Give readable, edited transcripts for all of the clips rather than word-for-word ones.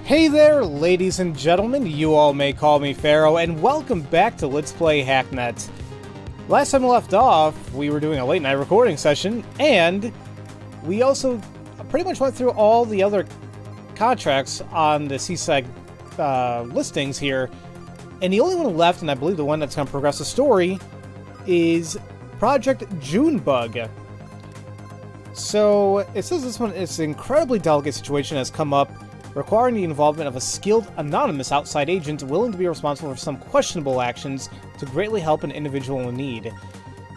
Hey there, ladies and gentlemen, you all may call me Pharaoh, and welcome back to Let's Play Hacknet. Last time we left off, we were doing a late night recording session, and we also pretty much went through all the other contracts on the Seaside listings here, and the only one left, and I believe the one that's going to progress the story, is Project Junebug. So, it says this one is an incredibly delicate situation has come up, requiring the involvement of a skilled, anonymous outside agent willing to be responsible for some questionable actions to greatly help an individual in need.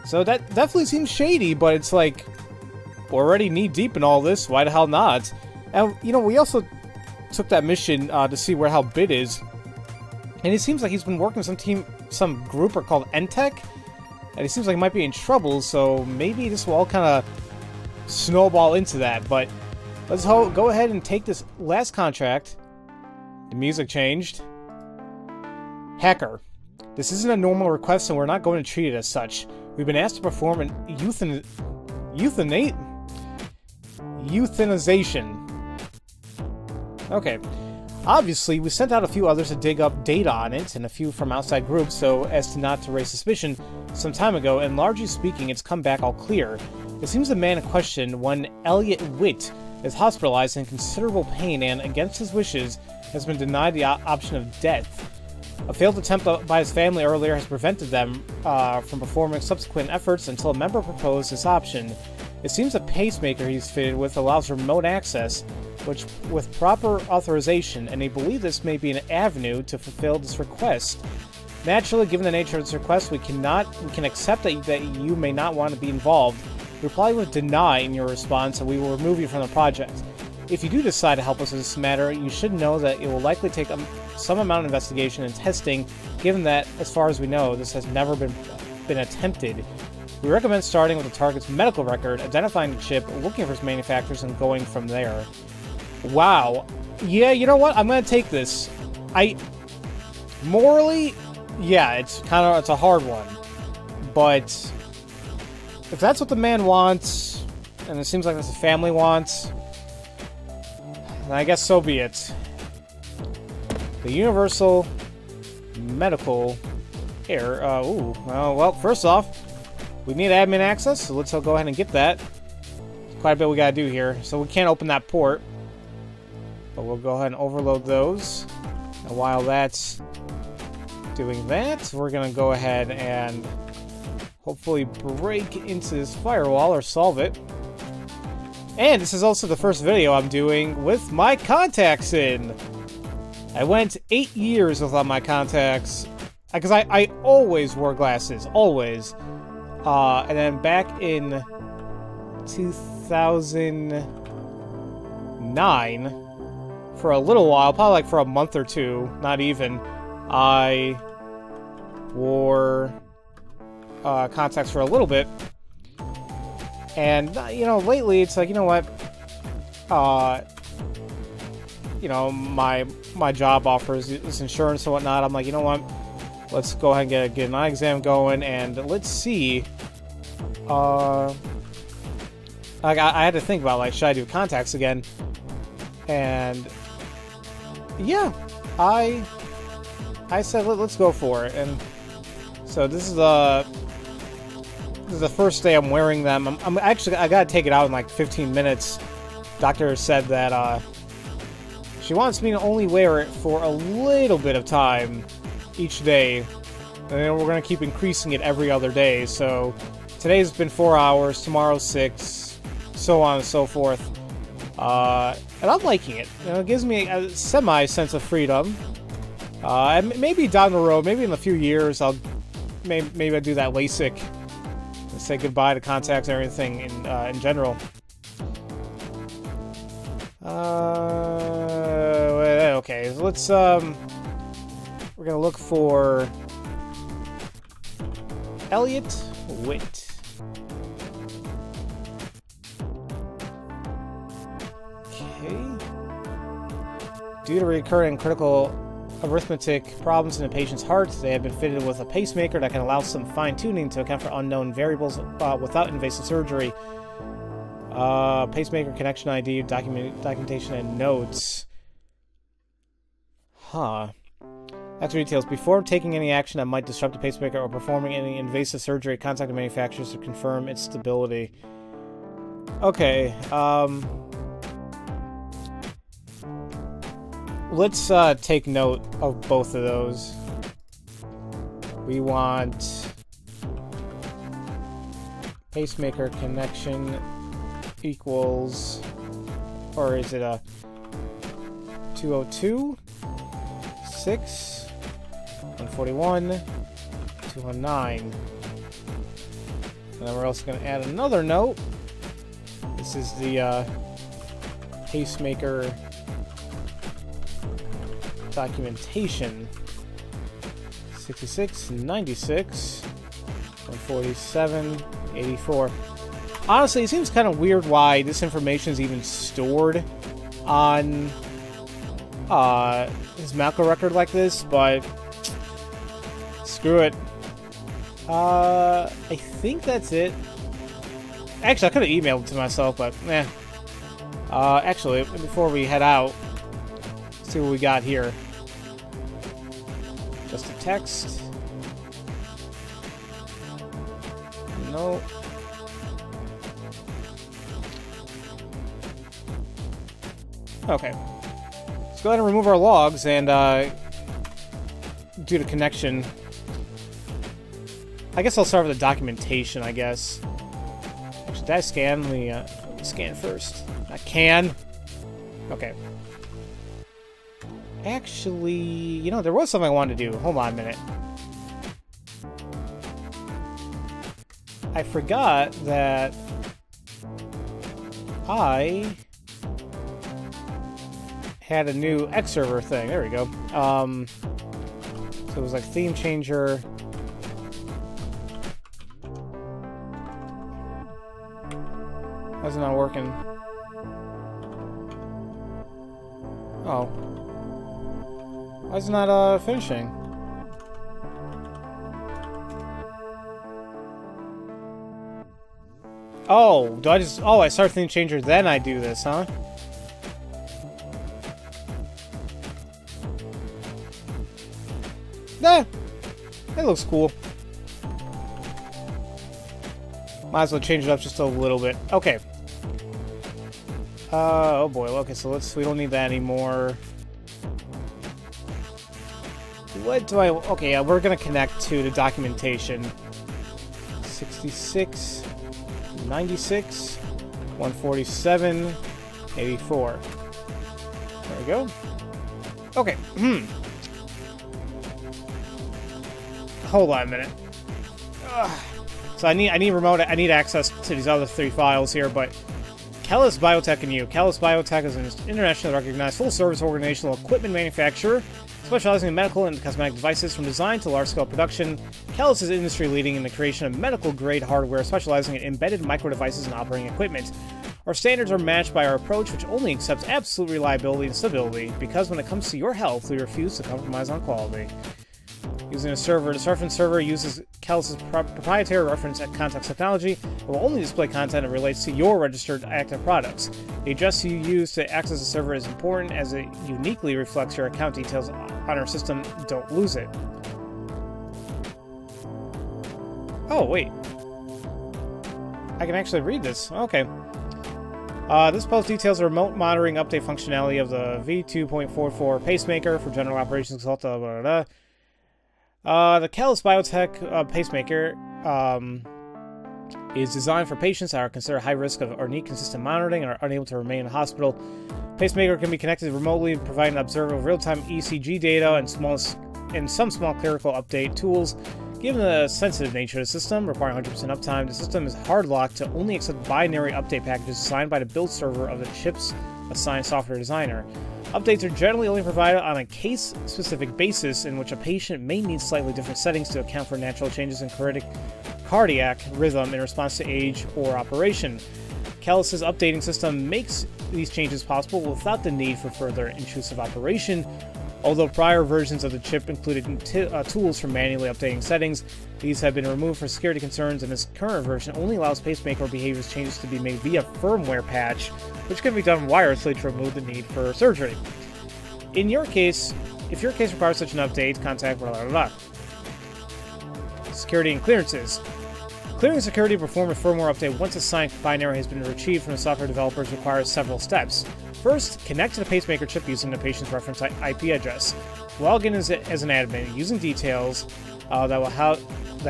So that definitely seems shady, but it's like, we're already knee-deep in all this, why the hell not? And, you know, we also took that mission to see where how Bit is, and it seems like he's been working with some group called Entech, and it seems like he might be in trouble, so maybe this will all kind of snowball into that, but let's go ahead and take this last contract. The music changed. Hacker. This isn't a normal request, and we're not going to treat it as such. We've been asked to perform an euthanization. Okay. Obviously, we sent out a few others to dig up data on it, and a few from outside groups, so as to not to raise suspicion some time ago, and largely speaking, it's come back all clear. It seems the man in question, one Elliot Witt, is hospitalized in considerable pain and, against his wishes, has been denied the option of death. A failed attempt by his family earlier has prevented them from performing subsequent efforts until a member proposed this option. It seems a pacemaker he's fitted with allows remote access, which with proper authorization, and they believe this may be an avenue to fulfill this request. Naturally, given the nature of this request, we can accept that you may not want to be involved. Reply with deny in your response, and we will remove you from the project. If you do decide to help us with this matter, you should know that it will likely take some amount of investigation and testing, given that, as far as we know, this has never been attempted. We recommend starting with the target's medical record, identifying the chip, looking for its manufacturers, and going from there. Wow. Yeah, you know what? I'm gonna take this. Morally, yeah, it's a hard one. But if that's what the man wants, and it seems like that's what the family wants, then I guess so be it. The Universal Medical Air. Well, first off, we need admin access, so let's go ahead and get that. There's quite a bit we gotta do here, so we can't open that port. But we'll go ahead and overload those. And while that's doing that, we're gonna go ahead and hopefully break into this firewall or solve it. And this is also the first video I'm doing with my contacts in. I went 8 years without my contacts, because I always wore glasses, always. And then back in 2009, for a little while, probably like for a month or two, not even, I wore contacts for a little bit, and you know, lately it's like, you know what, you know, my job offers this insurance and whatnot. I'm like, you know what, let's go ahead and get an eye exam going, and let's see. I had to think about, like, should I do contacts again? And yeah, I said let's go for it. And so this is the first day I'm wearing them. I gotta take it out in like 15 minutes. Doctor said that she wants me to only wear it for a little bit of time each day, and then we're gonna keep increasing it every other day. So today's been 4 hours, tomorrow's 6, so on and so forth. And I'm liking it. You know, it gives me a semi sense of freedom. And maybe down the road, maybe in a few years, maybe I'll do that LASIK and say goodbye to contacts and everything in general. Okay, so let's we're gonna look for Elliot Witt. Due to recurring critical arithmetic problems in a patient's heart, they have been fitted with a pacemaker that can allow some fine-tuning to account for unknown variables without invasive surgery. Pacemaker connection ID, documentation, and notes. Huh. Extra details. Before taking any action that might disrupt the pacemaker or performing any invasive surgery, contact the manufacturers to confirm its stability. Okay, let's take note of both of those. We want pacemaker connection equals, or is it a 202, 6, 141, 219. And then we're also going to add another note. This is the pacemaker documentation. 66, 96, 147, 84. Honestly, it seems kind of weird why this information is even stored on his medical record like this, but screw it. I think that's it. Actually, I could have emailed it to myself, but eh. Actually, before we head out, let's see what we got here. Just a text. No. Okay. Let's go ahead and remove our logs and do the connection. I guess I'll start with the documentation, I guess. Actually, did I scan? Let me scan first. I can. Okay. Actually, you know, there was something I wanted to do. Hold on a minute. I forgot that I had a new X server thing. There we go. So it was like theme changer. How's it not working? Oh. Why is it not finishing? Oh, do I just... Oh, I start theme changer, then I do this, huh? Nah, that looks cool. Might as well change it up just a little bit. Okay. Oh boy, okay, so we don't need that anymore. What do I... Okay, yeah, we're gonna connect to the documentation. 66, 96, 147, 84. There we go. Okay, Hold on a minute. Ugh. So I need access to these other 3 files here, but Callus Biotech and you. Callus Biotech is an internationally recognized full-service organizational equipment manufacturer specializing in medical and cosmetic devices from design to large-scale production. Callus is industry-leading in the creation of medical-grade hardware specializing in embedded micro-devices and operating equipment. Our standards are matched by our approach, which only accepts absolute reliability and stability, because when it comes to your health, we refuse to compromise on quality. Using a server, the reference server uses Callus's proprietary reference context technology and will only display content that relates to your registered active products. The address you use to access the server is important as it uniquely reflects your account details on our system. Don't lose it. Oh, wait. I can actually read this. Okay. This post details the remote monitoring update functionality of the V2.44 pacemaker for general operations consultant. Blah, blah, blah. The Callus Biotech pacemaker is designed for patients that are considered high risk or need consistent monitoring and are unable to remain in the hospital. Pacemaker can be connected remotely, providing observable real-time ECG data and some small clerical update tools. Given the sensitive nature of the system, requiring 100% uptime, the system is hard-locked to only accept binary update packages assigned by the build server of the chip's assigned software designer. Updates are generally only provided on a case-specific basis in which a patient may need slightly different settings to account for natural changes in cardiac rhythm in response to age or operation. Callus's updating system makes these changes possible without the need for further intrusive operation. Although prior versions of the chip included tools for manually updating settings, these have been removed for security concerns, and this current version only allows pacemaker behavior changes to be made via firmware patch, which can be done wirelessly to remove the need for surgery. In your case, If your case requires such an update, contact blah blah blah. Security and clearances. Clearing security to perform a firmware update once a signed binary has been retrieved from the software developers requires several steps. First, connect to the pacemaker chip using the patient's reference IP address. Log in as an admin using details that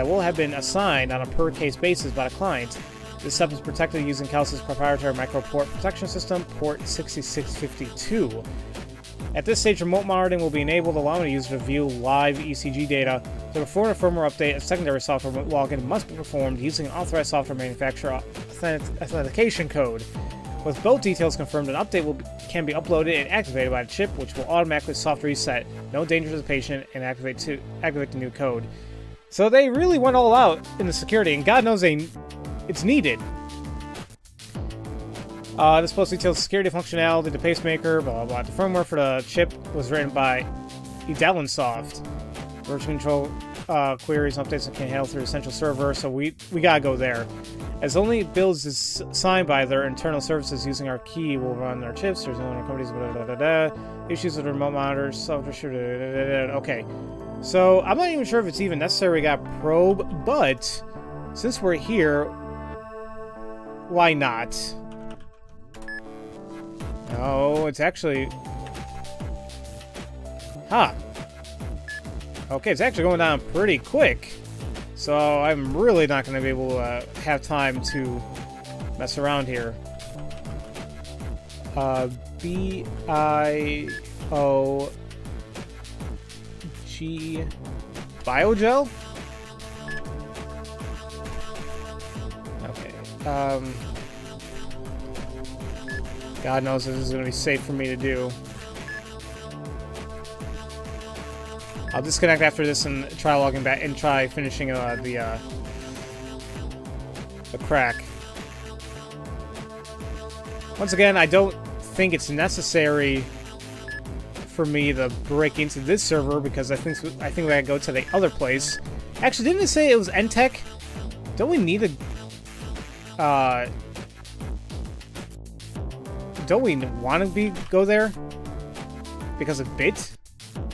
will have been assigned on a per-case basis by the client. This step is protected using Calus' proprietary micro-port protection system, port 6652. At this stage, remote monitoring will be enabled, allowing the user to view live ECG data. To perform a firmware update, a secondary software login must be performed using an authorized software manufacturer authentication code. With both details confirmed, an update can be uploaded and activated by the chip, which will automatically soft reset. No danger to the patient, and activate the new code. So they really went all out in the security, and God knows it's needed. This post details security functionality, the pacemaker, blah blah blah. The firmware for the chip was written by Edalinsoft. Version control queries and updates can handle through Essential Server, so we gotta go there. As only builds is signed by their internal services using our key will run our chips. There's no other companies. Blah, blah, blah, blah. Issues with remote monitors, software. Okay, so I'm not even sure if it's even necessary we got probe, but since we're here, why not? No, it's actually... Huh. Okay, it's actually going down pretty quick. So I'm really not going to be able to have time to mess around here. B-I-O-G... Biogel? Okay, God knows this is going to be safe for me to do. I'll disconnect after this and try logging back and try finishing the crack. Once again, I don't think it's necessary for me to break into this server because I think we gotta go to the other place. Actually, didn't it say it was NTech? Don't we need a... don't we want to go there? Because of bit?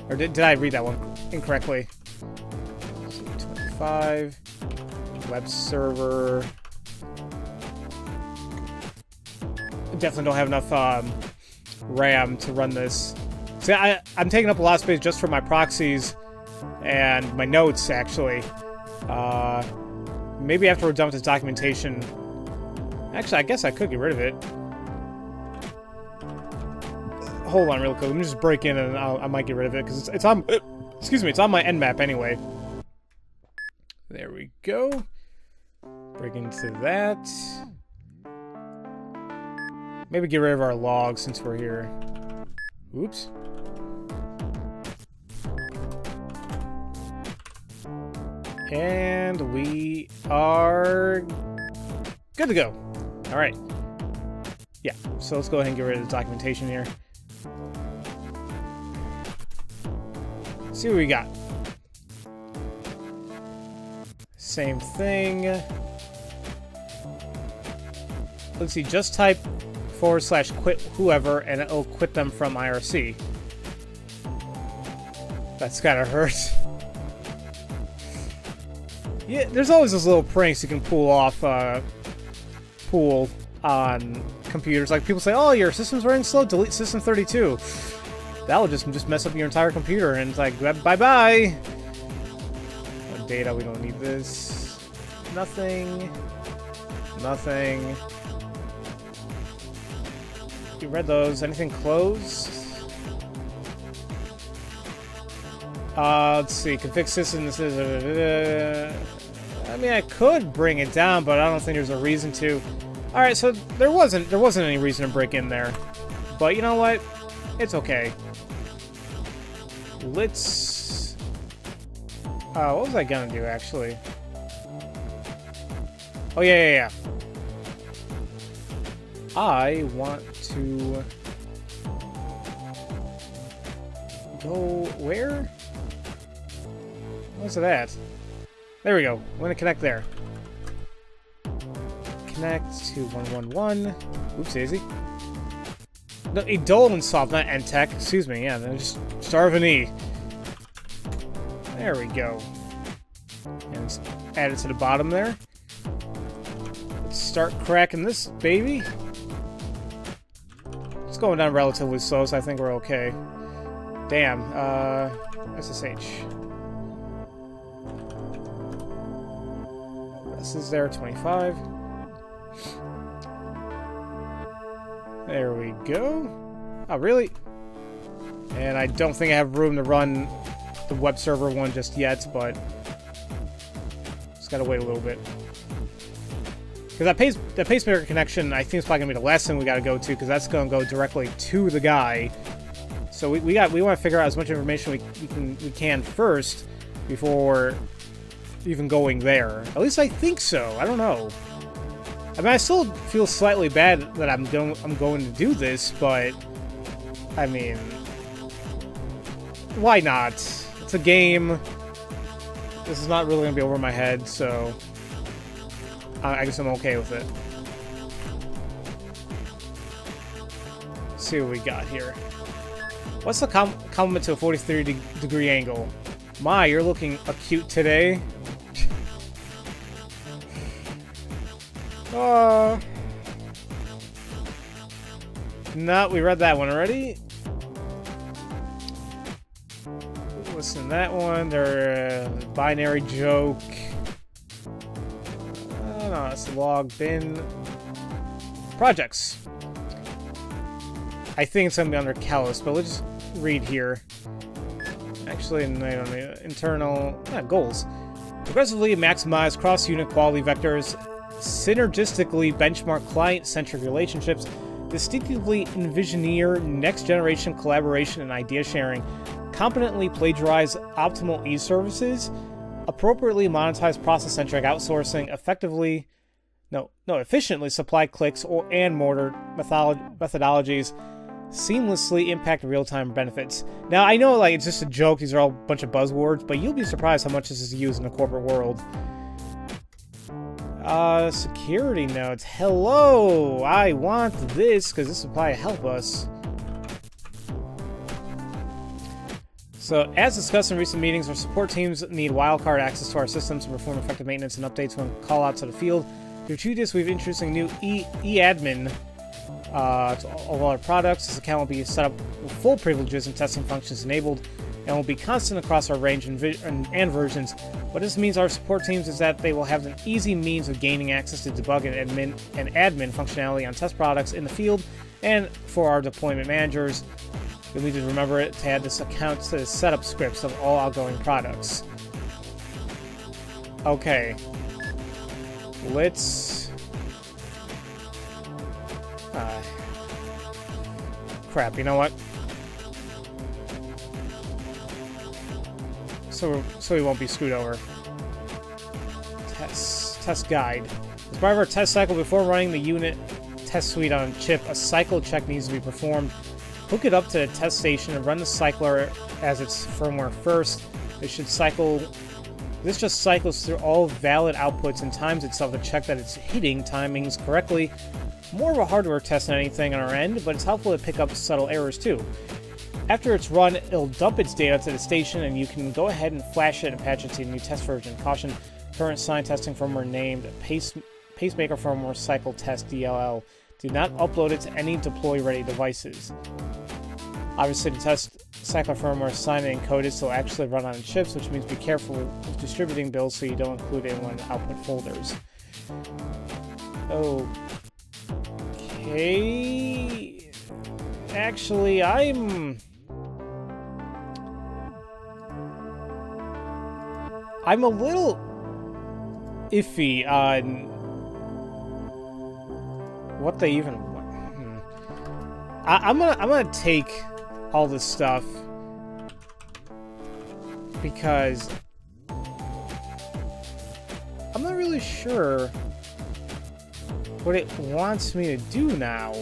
Or did I read that one incorrectly? 25... web server... Definitely don't have enough RAM to run this. See, I'm taking up a lot of space just for my proxies and my notes, actually. Maybe after we're done with this documentation... Actually, I guess I could get rid of it. Hold on real quick, let me just break in and I might get rid of it, because it's on... excuse me, it's on my end map anyway. There we go. Break into that. Maybe get rid of our logs since we're here. Oops. And we are good to go. Alright. Yeah, so let's go ahead and get rid of the documentation here. See what we got. Same thing. Let's see, just type /quit whoever and it'll quit them from IRC. That's gotta hurt. Yeah, there's always those little pranks you can pull off, pull on computers. Like people say, oh, your system's running slow, delete system 32. That'll just mess up your entire computer, and it's like, bye-bye! Data, we don't need this. Nothing. Nothing. You read those. Anything closed? Let's see. Config system. This is... I mean, I could bring it down, but I don't think there's a reason to. Alright, so there wasn't any reason to break in there. But you know what? It's okay. Let's... what was I gonna do, actually? Oh, yeah. I want to... go... where? What's it at? There we go. I'm gonna connect there. Connect to 111. Oops, daisy. No, Edolinsoft, not Entech. Excuse me, yeah, just start with an E. There we go. And let's add it to the bottom there. Let's start cracking this baby. It's going down relatively slow, so I think we're okay. Damn, SSH. This is there, 25. There we go. Oh, really? And I don't think I have room to run the web server one just yet, but just gotta wait a little bit. Because that pacemaker connection, I think, is probably gonna be the last thing we gotta go to, because that's gonna go directly to the guy. So we want to figure out as much information we can first before even going there. At least I think so. I don't know. I mean, I still feel slightly bad that I'm going to do this, but I mean, why not? It's a game. This is not really going to be over my head, so I guess I'm okay with it. Let's see what we got here. What's the complement to a 43-degree angle? My, you're looking acute today. No, we read that one already. Listen to that one. They're a binary joke. No, it's log bin. Projects. I think it's going to be under Callus, but let's just read here. Actually, no, internal goals. Progressively maximize cross-unit quality vectors, synergistically benchmark client-centric relationships, distinctively envisioneer next-generation collaboration and idea sharing, competently plagiarize optimal e-services, appropriately monetize process-centric outsourcing, efficiently supply clicks and mortar methodologies, seamlessly impact real-time benefits. Now, I know, like, it's just a joke, these are all a bunch of buzzwords, but you'll be surprised how much this is used in the corporate world. Security notes. Hello! I want this, because this will probably help us. So, as discussed in recent meetings, our support teams need wildcard access to our systems to perform effective maintenance and updates when callouts to the field. To achieve this, we've introduced a new e-admin to all of our products. This account will be set up with full privileges and testing functions enabled, and will be constant across our range and versions. What this means our support teams is that they will have an easy means of gaining access to debug and admin functionality on test products in the field, and for our deployment managers, you'll need to remember to add this account to the setup scripts of all outgoing products. Okay. Let's... crap, you know what? So we won't be screwed over. Test guide. As part of our test cycle, before running the unit test suite on a chip, a cycle check needs to be performed. Hook it up to the test station and run the cycler as its firmware first. This just cycles through all valid outputs and times itself to check that it's hitting timings correctly. More of a hardware test than anything on our end, but it's helpful to pick up subtle errors too. After it's run, it'll dump its data to the station, and you can go ahead and flash it and patch it to a new test version. Caution, current sign testing firmware named Pacemaker Firmware Cycle Test DLL. Do not upload it to any deploy-ready devices. Obviously, the test cycler firmware is signed and encoded, so it'll actually run on chips, which means be careful with distributing builds so you don't include it in one of the output folders. Okay. Actually, I'm a little iffy on what they even want. I'm gonna take all this stuff because I'm not really sure what it wants me to do now.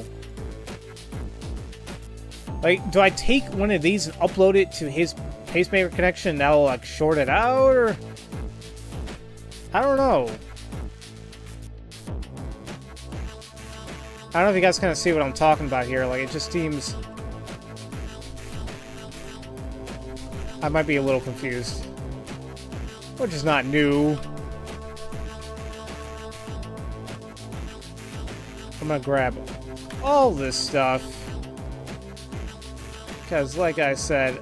Like, do I take one of these and upload it to his pacemaker connection and that'll, like, short it out, or... I don't know. I don't know if you guys kind of see what I'm talking about here. Like, it just seems... I might be a little confused. Which is not new. I'm gonna grab all this stuff. Because, like I said,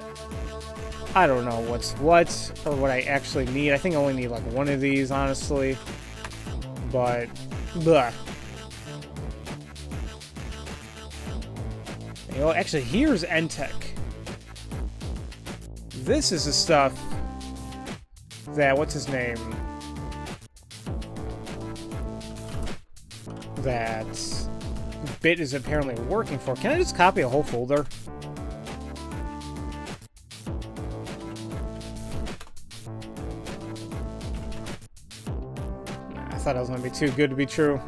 I don't know what's what, or what I actually need. I think I only need, like, one of these, honestly. But, bleh. You know, actually, here's Entech. This is the stuff that, what's his name? That Bit is apparently working for. Can I just copy a whole folder? I thought that was going to be too good to be true.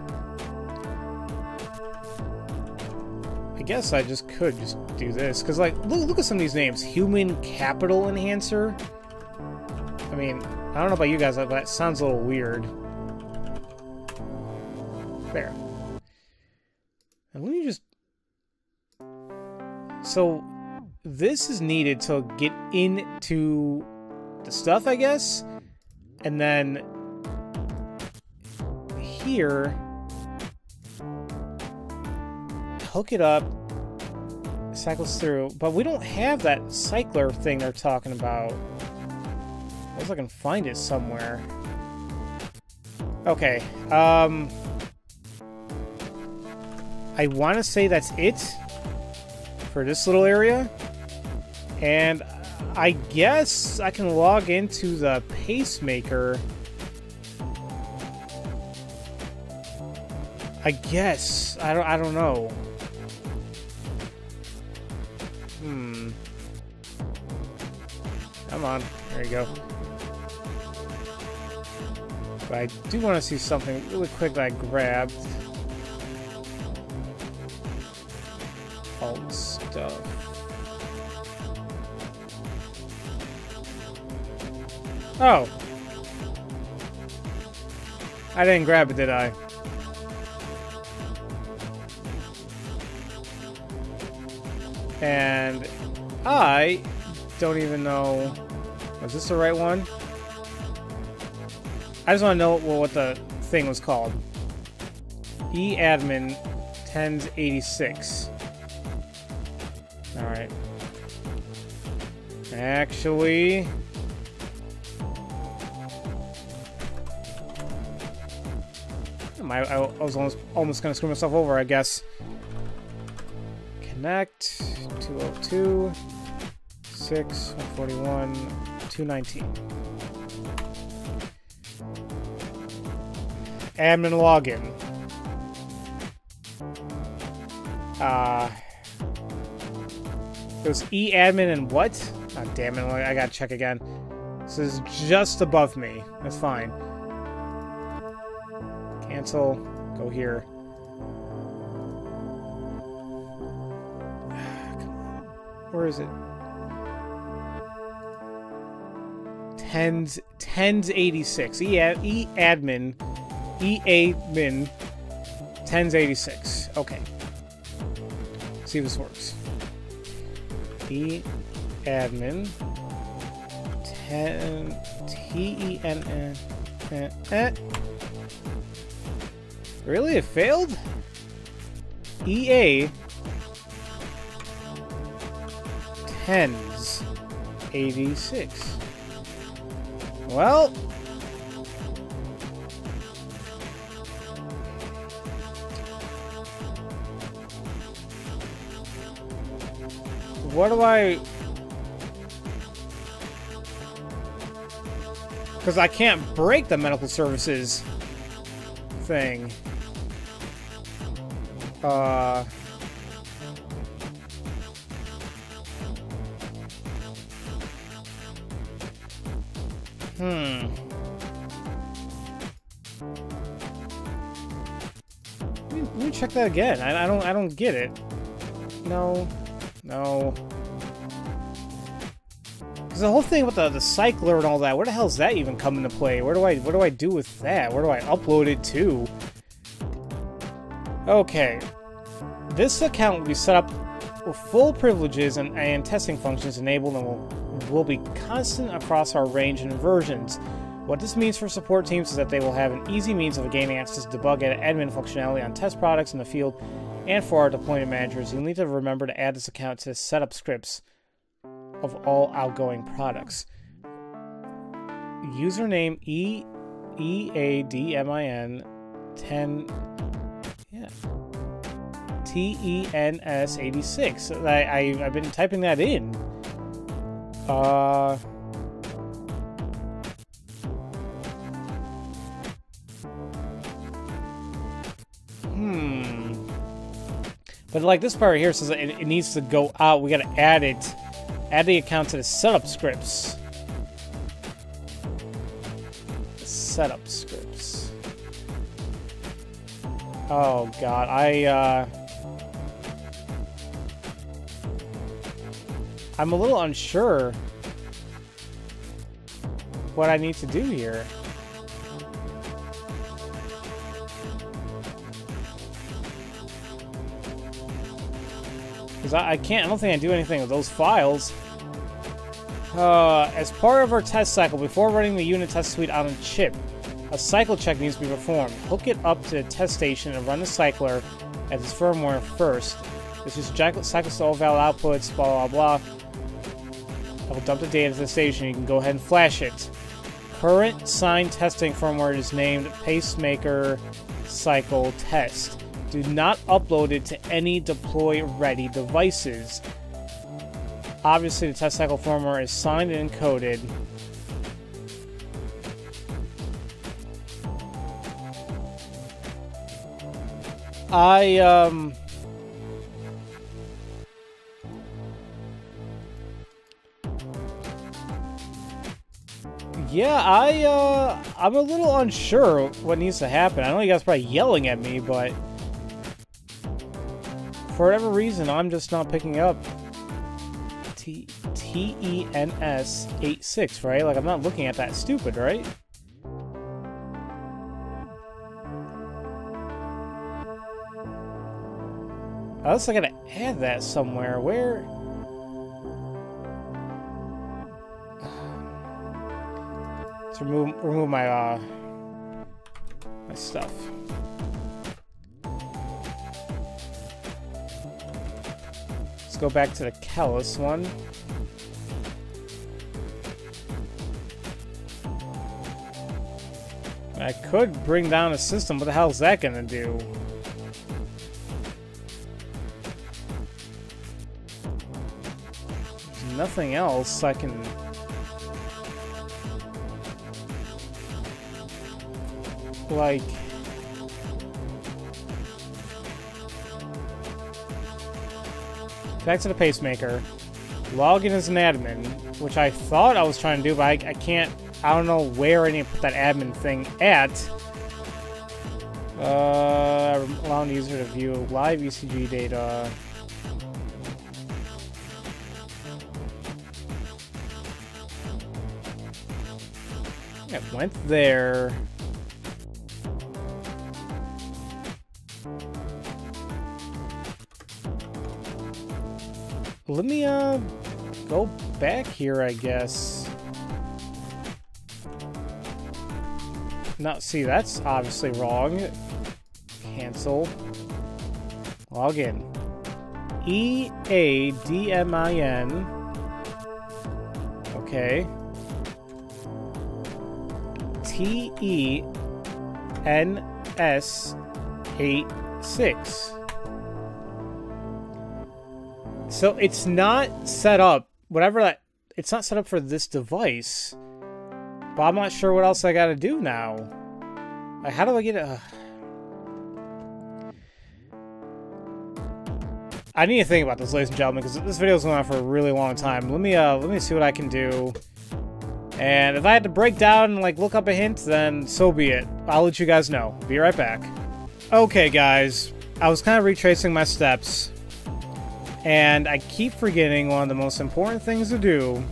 I guess I just could just do this. Because, like, look at some of these names. Human Capital Enhancer. I mean, I don't know about you guys, but that sounds a little weird. There. And let me just... So, this is needed to get into the stuff, I guess? And then... here... hook it up, cycles through, but we don't have that cycler thing they're talking about. I guess I can find it somewhere. Okay, I want to say that's it for this little area, and I guess I can log into the pacemaker. I guess I don't know. Come on. There you go. But I do want to see something really quick that I grabbed. Alt stuff. Oh. I didn't grab it, did I? And I don't even know. Was this the right one? I just want to know what the thing was called. eAdmin 1086. Alright. Actually... I was almost going to screw myself over, I guess. Connect 202 6 141 219. Admin login. It was eAdmin and what? Oh, damn it, I gotta check again. This is just above me. That's fine. Cancel. Go here. Where is it? Tens 86. eAdmin 1086. Okay. See if this works. eAdmin 10 TEN. Really? It failed? EA 10s 86. Well, what do I... Because I can't break the medical services thing. Let me check that again. I don't get it. No. Because the whole thing with the cycler and all that, where the hell does that even come into play? What do I do with that? Where do I upload it to? Okay. This account will be set up with full privileges and testing functions enabled and will be constant across our range and versions. What this means for support teams is that they will have an easy means of gaining access to debug and admin functionality on test products in the field, and for our deployment managers, you'll need to remember to add this account to setup scripts of all outgoing products. Username EADMIN 10 TENS 86. I've been typing that in. But like this part right here says that it needs to go out. We gotta add it. Add the account to the setup scripts. Setup scripts. Oh god, I'm a little unsure what I need to do here. Because I don't think I do anything with those files. As part of our test cycle, before running the unit test suite on a chip, a cycle check needs to be performed. Hook it up to the test station and run the cycler as its firmware first. This is cycles to all valid outputs, blah blah blah. I will dump the data to the station. You can go ahead and flash it. Current signed testing firmware is named Pacemaker Cycle Test. Do not upload it to any deploy-ready devices. Obviously, the test cycle firmware is signed and encoded. Yeah, I'm a little unsure what needs to happen. I know you guys are probably yelling at me, but for whatever reason, I'm just not picking up TENS 86, right? Like, I'm not looking at that stupid, right? I also gotta add that somewhere. Where? Let's remove my my stuff. Let's go back to the Callus one. I could bring down a system. What the hell is that gonna do? There's nothing else I can. Like, back to the pacemaker, log in as an admin, which I thought I was trying to do, but I can't. I don't know where I need to put that admin thing at. Allowing the user to view live ECG data. It went there. Let me go back here, I guess. No, see, that's obviously wrong. Cancel. Log in. EADMIN. Okay. TENS 86. So it's not set up, whatever that, it's not set up for this device. But I'm not sure what else I gotta do now. Like, how do I get it? I need to think about this, ladies and gentlemen, because this video is going on for a really long time. Let me see what I can do. And if I had to break down and like look up a hint, then so be it. I'll let you guys know. Be right back. Okay, guys, I was kind of retracing my steps. And I keep forgetting one of the most important things to do.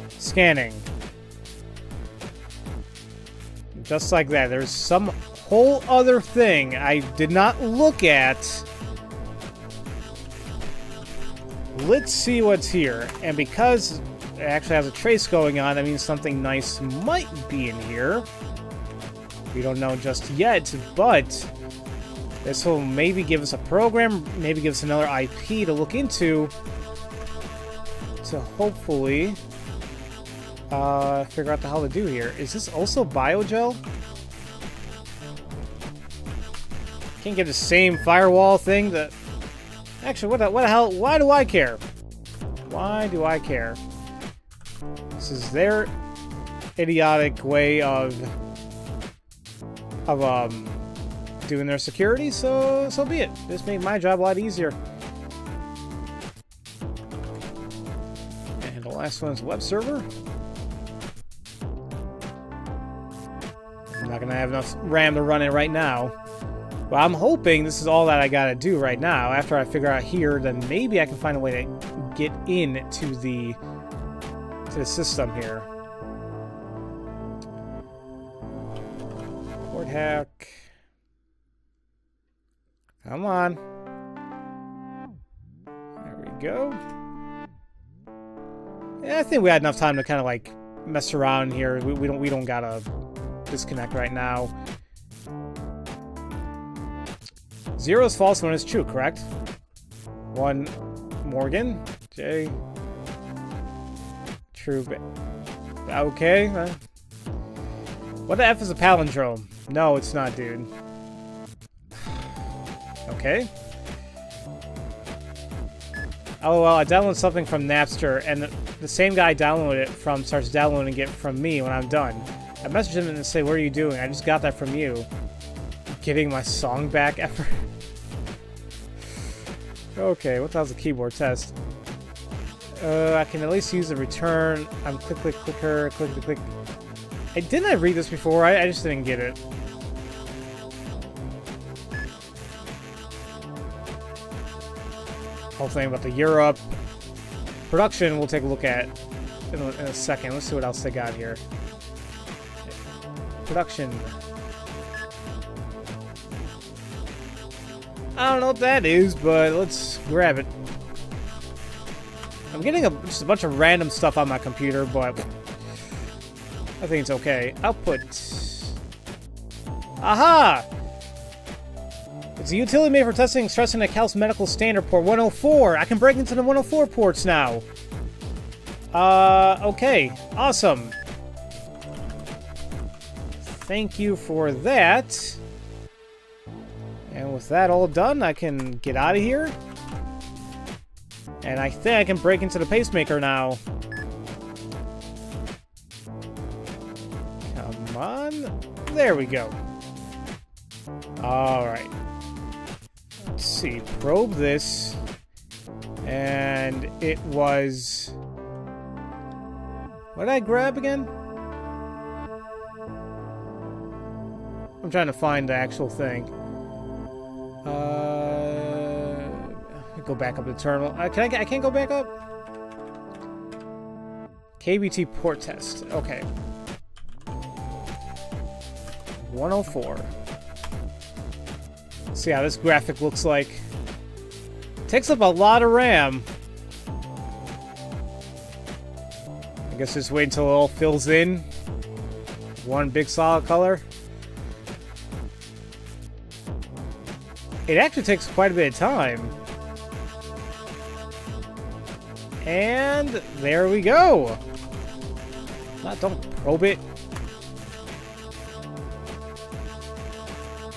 Scanning. Just like that. There's some whole other thing I did not look at let's see what's here. And because it actually has a trace going on, that means something nice might be in here. We don't know just yet, but this will maybe give us a program, maybe give us another IP to look into, to hopefully figure out the hell to do here. Is this also biogel? Can't get the same firewall thing that... Actually, what the hell? Why do I care? Why do I care? This is their idiotic way of doing their security, so be it. This made my job a lot easier. And the last one's web server. I'm not gonna have enough RAM to run it right now. But I'm hoping this is all that I gotta do right now. After I figure out here, then maybe I can find a way to get into the system here. Port hack. Come on. There we go. Yeah, I think we had enough time to kind of like mess around here. We don't gotta disconnect right now. 0 is false, 1 is true, correct? 1 Morgan, J. True. Okay. What the F is a palindrome? No, it's not, dude. Okay. Oh, well, I downloaded something from Napster, and the same guy I downloaded it from starts downloading it from me when I'm done. I messaged him and say, "What are you doing? I just got that from you." Getting my song back effort. Okay, what the hell's a keyboard test? I can at least use the return. I'm clicker, click. Didn't I read this before? I just didn't get it. Whole thing about the Europe production we'll take a look at in a second. Let's see what else they got here. Production. I don't know what that is, but let's grab it. I'm getting just a bunch of random stuff on my computer, but I think it's okay. Output. Aha! It's a utility made for testing and stressing the Cal's medical standard port 104. I can break into the 104 ports now. Okay. Awesome. Thank you for that. And with that all done, I can get out of here. And I think I can break into the pacemaker now. Come on. There we go. Alright. Let's see. Probe this. And it was... What did I grab again? I'm trying to find the actual thing. Go back up to the terminal. I can't go back up? KBT port test. Okay. 104. Let's see how this graphic looks like. Takes up a lot of RAM. I guess just wait until it all fills in. One big solid color. It actually takes quite a bit of time. And there we go. Don't probe it.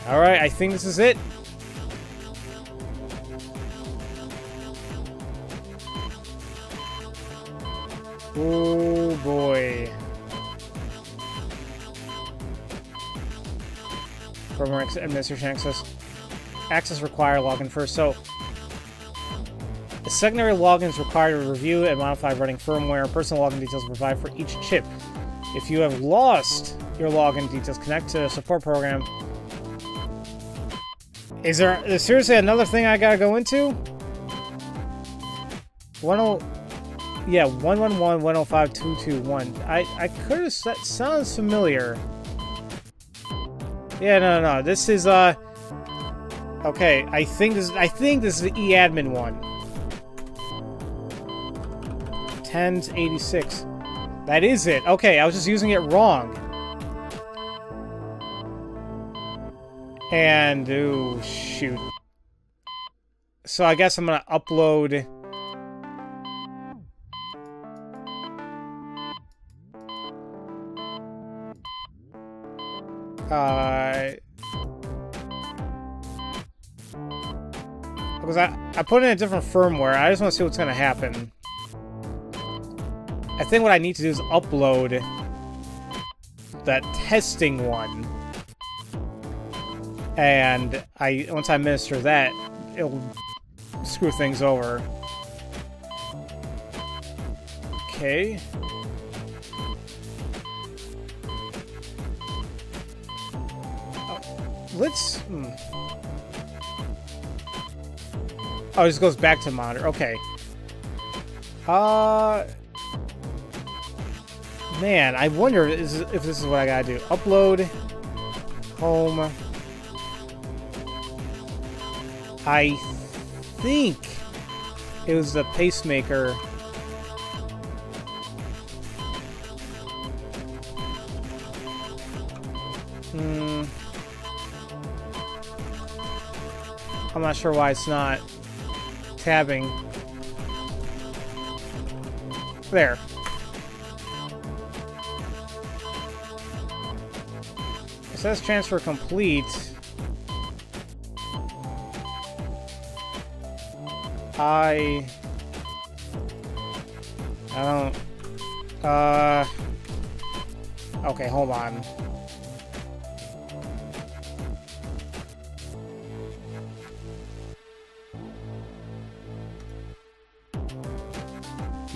Alright, I think this is it. Oh boy. Firmware administration access. Access required login first. So, a secondary login is required to review and modify running firmware. Personal login details provided for each chip. If you have lost your login details, connect to a support program. Is there seriously another thing I gotta go into? 111-105-221. I could have said, sounds familiar. Yeah, no. This is okay. I think this is the eAdmin one. 10 to 86. That is it. Okay, I was just using it wrong. And, ooh, shoot. So I guess I'm gonna upload... because I put in a different firmware. I just want to see what's gonna happen. I think what I need to do is upload that testing one. And once I administer that, it'll screw things over. Okay. Let's... Oh, it just goes back to monitor. Okay. Man, I wonder if this is what I gotta do. Upload. Home. I think it was the pacemaker. I'm not sure why it's not tabbing. There. It says transfer complete. I don't... Okay, hold on.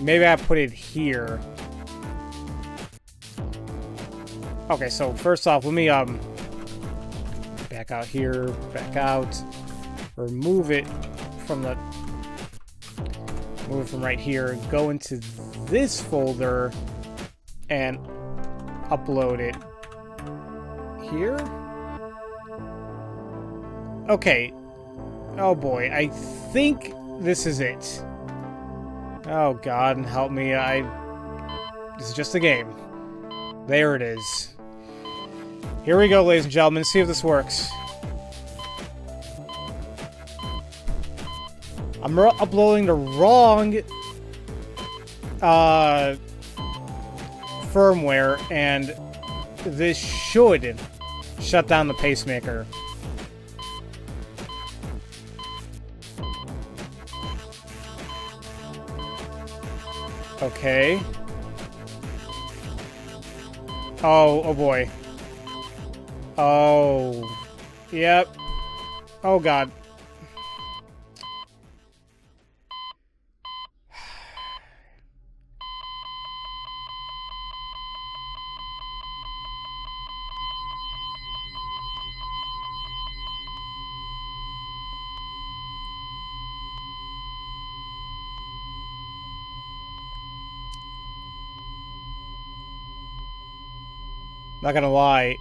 Maybe I put it here. Okay, so first off, let me back out here, back out, remove it from the... Move it from right here, go into this folder, and upload it here. Okay. Oh boy, I think this is it. Oh God, help me! This is just a game. There it is. Here we go, ladies and gentlemen. See if this works. I'm uploading the wrong firmware, and this should shut down the pacemaker. Okay. Oh boy. Oh. Yep. Oh God. Not gonna lie,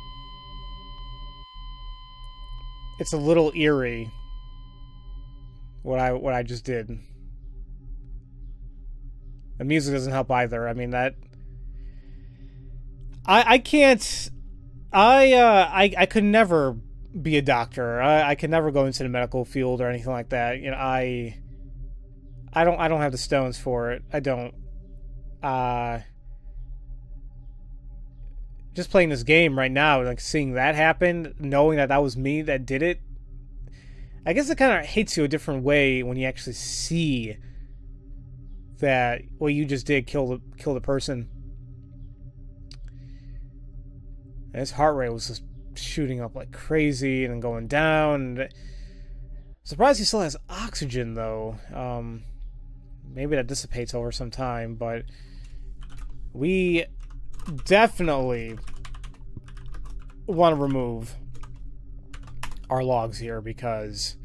it's a little eerie what I just did. The music doesn't help either. I mean, that I can't. I could never be a doctor. I could never go into the medical field or anything like that. You know, I don't have the stones for it. I don't. Just playing this game right now, like seeing that happen, knowing that that was me that did it, I guess it kind of hits you a different way when you actually see that what you just did kill the person. And his heart rate was just shooting up like crazy and then going down. And surprised he still has oxygen though. Maybe that dissipates over some time, but we definitely want to remove our logs here because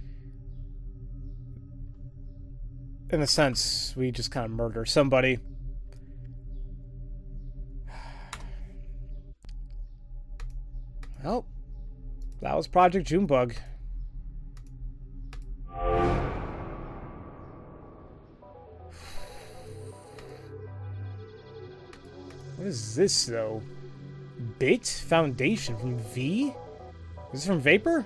in a sense we just kind of murder somebody. Well, that was Project Junebug. What is this, though? Bit? Foundation from V? Is this from Vapor?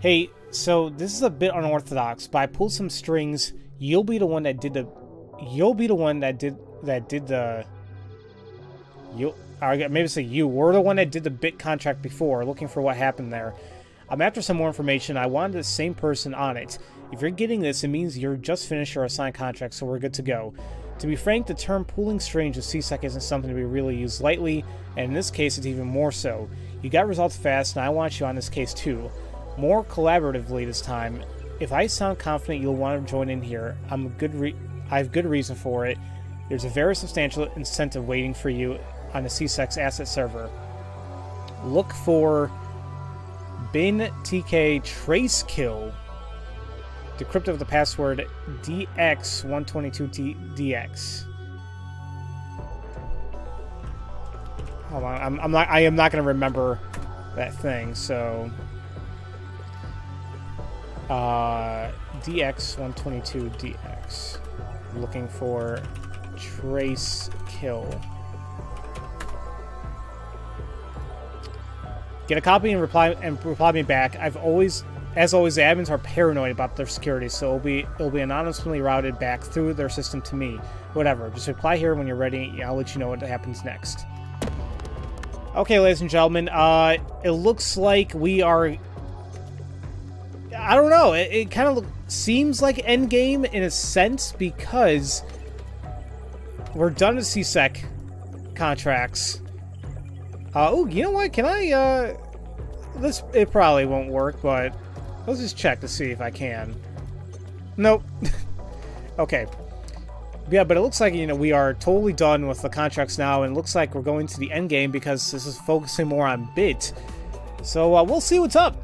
Hey, so this is a bit unorthodox, but I pulled some strings. You'll be the one that did the... maybe say you. We're the one that did the bit contract before, looking for what happened there. I'm after some more information. I wanted the same person on it. If you're getting this, it means you're just finished your assigned contract, so we're good to go. To be frank, the term pooling strings with CSEC isn't something to be really used lightly, and in this case, it's even more so. You got results fast, and I want you on this case too. More collaboratively this time. If I sound confident you'll want to join in here, I have good reason for it. There's a very substantial incentive waiting for you on the CSEC's asset server. Look for bin TK trace kill. Decrypt with the password DX122DX. Hold on, I am not going to remember that thing. So DX122DX. Looking for trace kill. Get a copy and reply me back. As always, the admins are paranoid about their security, so it'll be anonymously routed back through their system to me. Whatever. Just reply here when you're ready. I'll let you know what happens next. Okay, ladies and gentlemen, it looks like we are... I don't know. It kind of seems like endgame in a sense because we're done with CSEC contracts. Oh, you know what? Can I, it probably won't work, but let's just check to see if I can. Nope. Okay. Yeah, but it looks like, you know, we are totally done with the contracts now, and it looks like we're going to the end game because this is focusing more on bit. So, we'll see what's up.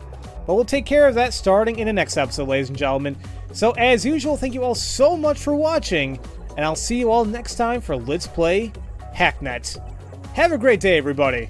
But we'll take care of that starting in the next episode, ladies and gentlemen. So, as usual, thank you all so much for watching, and I'll see you all next time for Let's Play Hacknet. Have a great day, everybody.